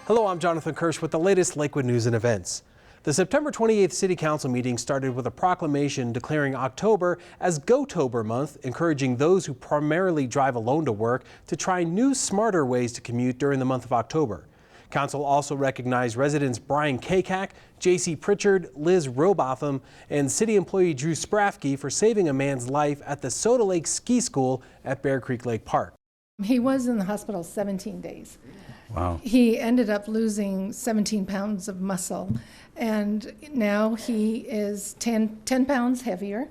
Hello, I'm Jonathan Kirsch with the latest Lakewood news and events. The September 28th City Council meeting started with a proclamation declaring October as Go-Tober month, encouraging those who primarily drive alone to work to try new, smarter ways to commute during the month of October. Council also recognized residents Brian Kakak, J.C. Pritchard, Liz Robotham, and city employee Drew Sprafke for saving a man's life at the Soda Lake Ski School at Bear Creek Lake Park. He was in the hospital 17 days. Wow. He ended up losing 17 pounds of muscle, and now he is 10 pounds heavier,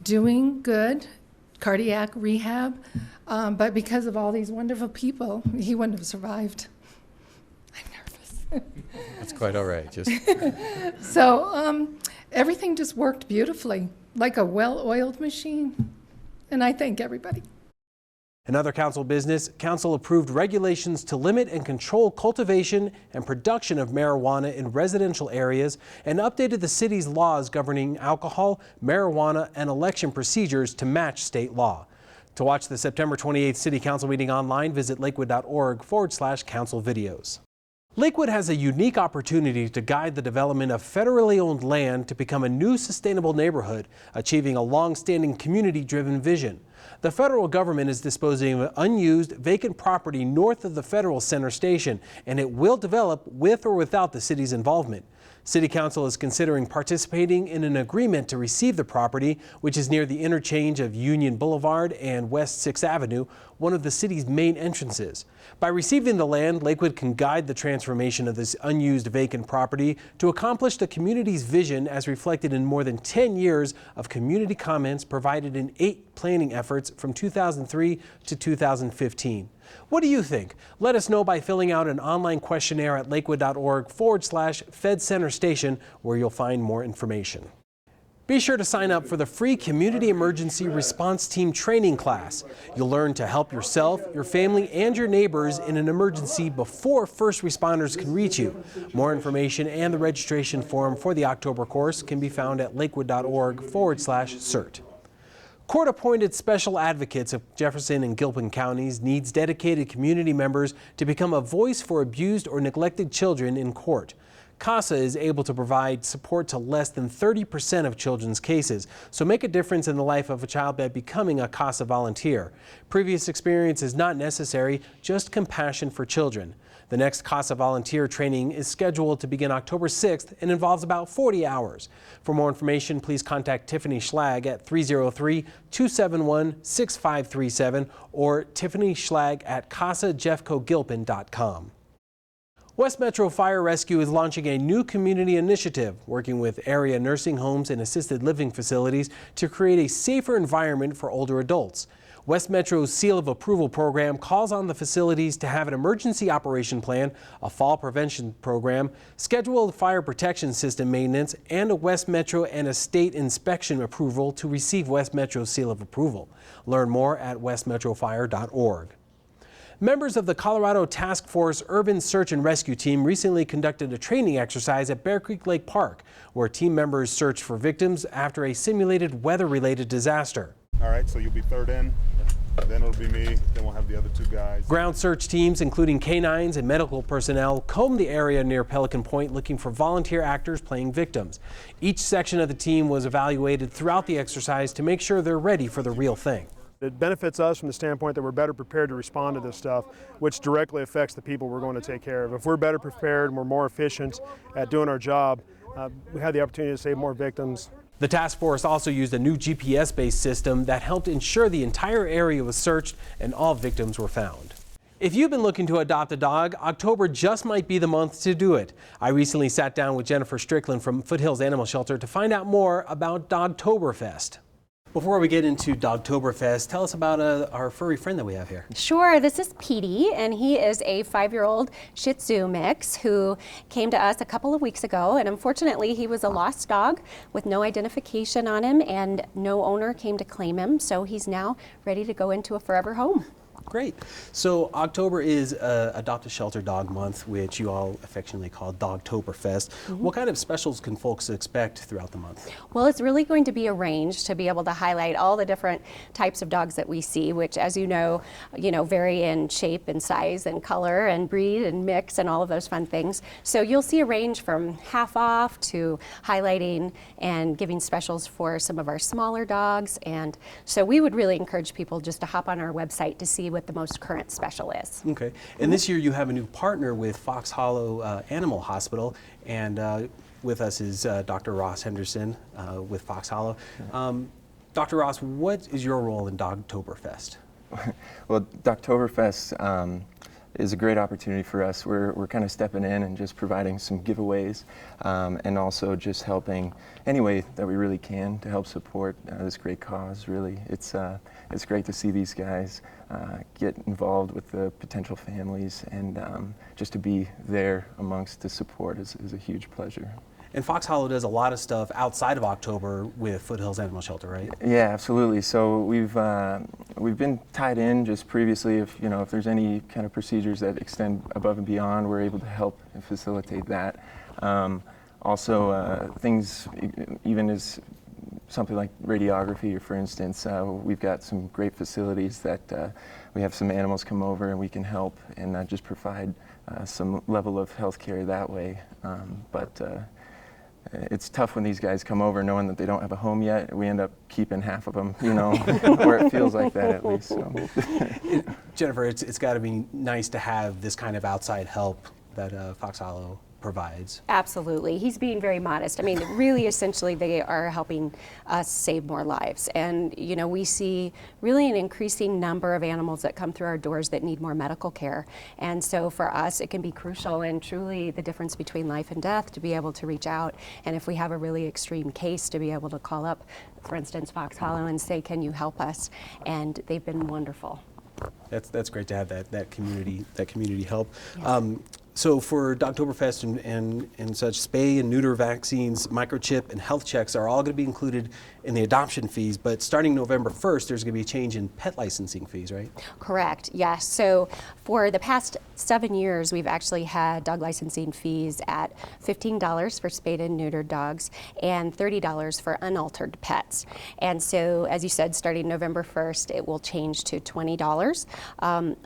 doing good, cardiac rehab, but because of all these wonderful people, he wouldn't have survived. I'm nervous. That's quite all right. Just So everything just worked beautifully, like a well-oiled machine, and I thank everybody. In other council business, council approved regulations to limit and control cultivation and production of marijuana in residential areas and updated the city's laws governing alcohol, marijuana, and election procedures to match state law. To watch the September 28th City Council meeting online, visit lakewood.org/council videos. Lakewood has a unique opportunity to guide the development of federally owned land to become a new sustainable neighborhood, achieving a long-standing community-driven vision. The federal government is disposing of unused, vacant property north of the Federal Center Station, and it will develop with or without the city's involvement. City Council is considering participating in an agreement to receive the property, which is near the interchange of Union Boulevard and West 6th Avenue, one of the city's main entrances. By receiving the land, Lakewood can guide the transformation of this unused vacant property to accomplish the community's vision as reflected in more than 10 years of community comments provided in 8 planning efforts from 2003 to 2015. What do you think? Let us know by filling out an online questionnaire at lakewood.org/Fed Center Station, where you'll find more information. Be sure to sign up for the free Community Emergency Response Team training class. You'll learn to help yourself, your family, and your neighbors in an emergency before first responders can reach you. More information and the registration form for the October course can be found at lakewood.org/CERT. Court-appointed special advocates of Jefferson and Gilpin counties needs dedicated community members to become a voice for abused or neglected children in court. CASA is able to provide support to less than 30% of children's cases, so make a difference in the life of a child by becoming a CASA volunteer. Previous experience is not necessary, just compassion for children. The next CASA volunteer training is scheduled to begin October 6th and involves about 40 hours. For more information, please contact Tiffany Schlag at 303-271-6537 or Tiffany Schlag at CASAJeffcoGilpin.com. West Metro Fire Rescue is launching a new community initiative, working with area nursing homes and assisted living facilities to create a safer environment for older adults. West Metro's Seal of Approval program calls on the facilities to have an emergency operation plan, a fall prevention program, scheduled fire protection system maintenance, and a West Metro and a state inspection approval to receive West Metro's Seal of Approval. Learn more at westmetrofire.org. Members of the Colorado Task Force Urban Search and Rescue Team recently conducted a training exercise at Bear Creek Lake Park, where team members searched for victims after a simulated weather-related disaster. All right, so you'll be third in, then it'll be me, then we'll have the other 2 guys. Ground search teams, including canines and medical personnel, combed the area near Pelican Point looking for volunteer actors playing victims. Each section of the team was evaluated throughout the exercise to make sure they're ready for the real thing. It benefits us from the standpoint that we're better prepared to respond to this stuff, which directly affects the people we're going to take care of. If we're better prepared and we're more efficient at doing our job, we have the opportunity to save more victims. The task force also used a new GPS-based system that helped ensure the entire area was searched and all victims were found. If you've been looking to adopt a dog, October just might be the month to do it. I recently sat down with Jennifer Strickland from Foothills Animal Shelter to find out more about Dogtoberfest. Before we get into Dogtoberfest, tell us about our furry friend that we have here. Sure, this is Petey, and he is a 5-year-old Shih Tzu mix who came to us a couple of weeks ago, and unfortunately he was a lost dog with no identification on him and no owner came to claim him, so he's now ready to go into a forever home. Great. So October is Adopt a Shelter Dog Month, which you all affectionately call Dogtoberfest. What kind of specials can folks expect throughout the month? Well, it's really going to be arranged to be able to highlight all the different types of dogs that we see, which, as you know, vary in shape and size and color and breed and mix and all of those fun things. So you'll see a range from half off to highlighting and giving specials for some of our smaller dogs. And so we would really encourage people just to hop on our website to see what the most current special is. Okay. And this year you have a new partner with Fox Hollow Animal Hospital, and with us is Dr. Ross Henderson with Fox Hollow. Dr. Ross, what is your role in Dogtoberfest? Well, Dogtoberfest is a great opportunity for us. We're kind of stepping in and just providing some giveaways, and also just helping any way that we really can to help support this great cause. Really, it's great to see these guys get involved with the potential families, and just to be there amongst the support is a huge pleasure. And Fox Hollow does a lot of stuff outside of October with Foothills Animal Shelter, right? Yeah, absolutely. So we've been tied in just previously. If there's any kind of procedures that extend above and beyond, we're able to help and facilitate that. Also, things even as something like radiography, for instance, we've got some great facilities that we have some animals come over and we can help and just provide some level of health care that way. But it's tough when these guys come over knowing that they don't have a home yet. We end up keeping half of them, or it feels like that at least. So. Jennifer, it's got to be nice to have this kind of outside help that Fox Hollow provides. Absolutely. He's being very modest. I mean, really, essentially, they are helping us save more lives. And, we see really an increasing number of animals that come through our doors that need more medical care. And so for us, it can be crucial and truly the difference between life and death to be able to reach out. And if we have a really extreme case, to be able to call up, for instance, Fox Hollow and say, can you help us? And they've been wonderful. That's great to have that community help. Yes. So for Dogtoberfest and such, spay and neuter vaccines, microchip, and health checks are all going to be included in the adoption fees, but starting November 1st, there's going to be a change in pet licensing fees, right? Correct, yes. So for the past 7 years, we've actually had dog licensing fees at $15 for spayed and neutered dogs and $30 for unaltered pets. And so, as you said, starting November 1st, it will change to $20.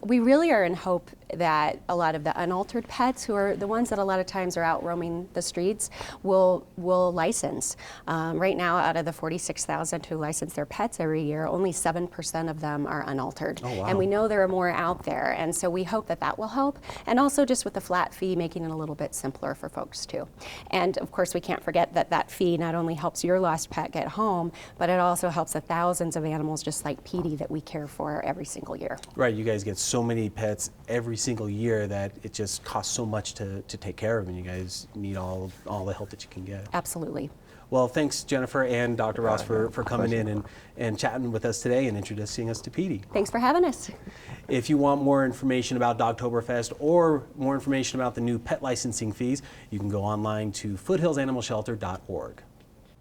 We really are in hope that a lot of the unaltered pets, who are the ones that a lot of times are out roaming the streets, will license. Right now, out of the 46,000 who license their pets every year, only 7% of them are unaltered. Oh, wow. And we know there are more out there, and so we hope that will help. And also just with the flat fee, making it a little bit simpler for folks too. And of course, we can't forget that fee not only helps your lost pet get home, but it also helps the thousands of animals just like Petey that we care for every single year. Right, you guys get so many pets every single year that it just costs so much to take care of, and you guys need all the help that you can get. Absolutely. Well, thanks, Jennifer and Dr. Ross, for coming in and chatting with us today and introducing us to Petey. Thanks for having us. If you want more information about Dogtoberfest or more information about the new pet licensing fees, you can go online to foothillsanimalshelter.org.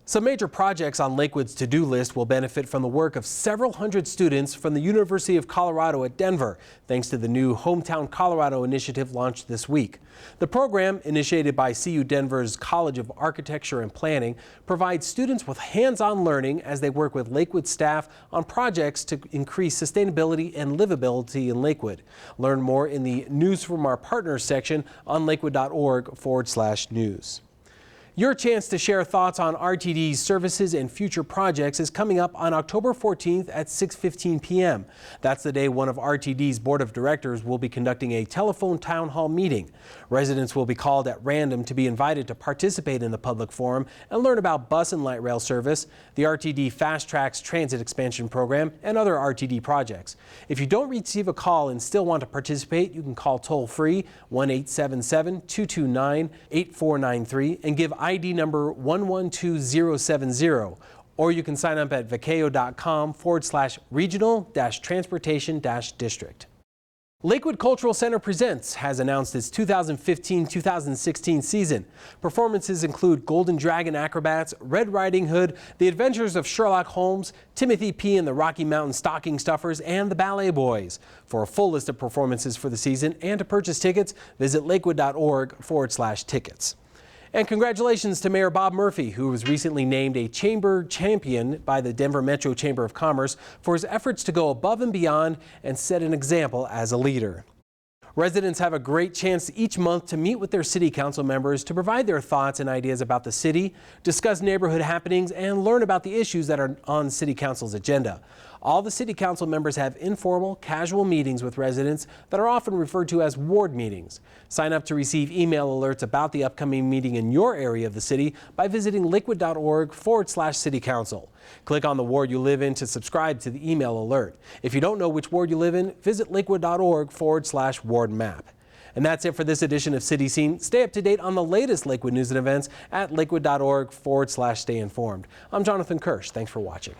Some major projects on Lakewood's to-do list will benefit from the work of several hundred students from the University of Colorado at Denver, thanks to the new Hometown Colorado initiative launched this week. The program, initiated by CU Denver's College of Architecture and Planning, provides students with hands-on learning as they work with Lakewood staff on projects to increase sustainability and livability in Lakewood. Learn more in the News from Our Partners section on lakewood.org/news. Your chance to share thoughts on RTD's services and future projects is coming up on October 14th at 6:15 p.m. That's the day one of RTD's board of directors will be conducting a telephone town hall meeting. Residents will be called at random to be invited to participate in the public forum and learn about bus and light rail service, the RTD Fast Tracks Transit Expansion Program, and other RTD projects. If you don't receive a call and still want to participate, you can call toll-free 1-877-229-8493 and give ID number 112070, or you can sign up at vacao.com/regional-transportation-district. Lakewood Cultural Center Presents has announced its 2015-2016 season. Performances include Golden Dragon Acrobats, Red Riding Hood, The Adventures of Sherlock Holmes, Timothy P. and the Rocky Mountain Stocking Stuffers, and the Ballet Boys. For a full list of performances for the season and to purchase tickets, visit lakewood.org/tickets. And congratulations to Mayor Bob Murphy, who was recently named a Chamber Champion by the Denver Metro Chamber of Commerce for his efforts to go above and beyond and set an example as a leader. Residents have a great chance each month to meet with their city council members to provide their thoughts and ideas about the city, discuss neighborhood happenings, and learn about the issues that are on city council's agenda. All the city council members have informal, casual meetings with residents that are often referred to as ward meetings. Sign up to receive email alerts about the upcoming meeting in your area of the city by visiting lakewood.org/city council. Click on the ward you live in to subscribe to the email alert. If you don't know which ward you live in, visit lakewood.org/ward map. And that's it for this edition of City Scene. Stay up to date on the latest Lakewood news and events at lakewood.org/stay informed. I'm Jonathan Kirsch. Thanks for watching.